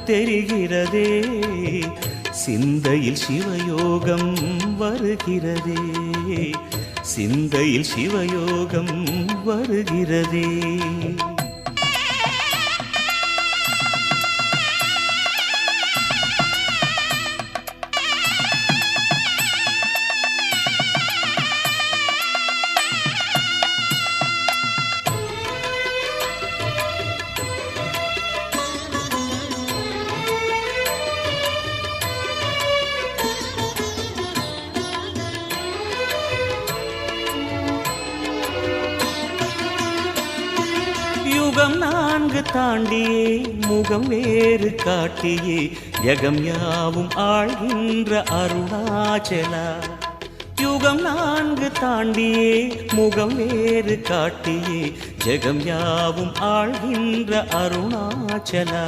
தெரிகிறதே, சிந்தையில் சிவயோகம் வருகிறதே, சிந்தையில் சிவயோகம் வருகிறதே. யுகம் 4 தாண்டியே முகம் வேறு காட்டியே ஜகம் யாவும் ஆழ்கின்ற அருணாச்சலா. யுகம் 4 தாண்டியே முகம் வேறு காட்டியே ஜகம் யாவும் ஆழ்கின்ற அருணாச்சலா.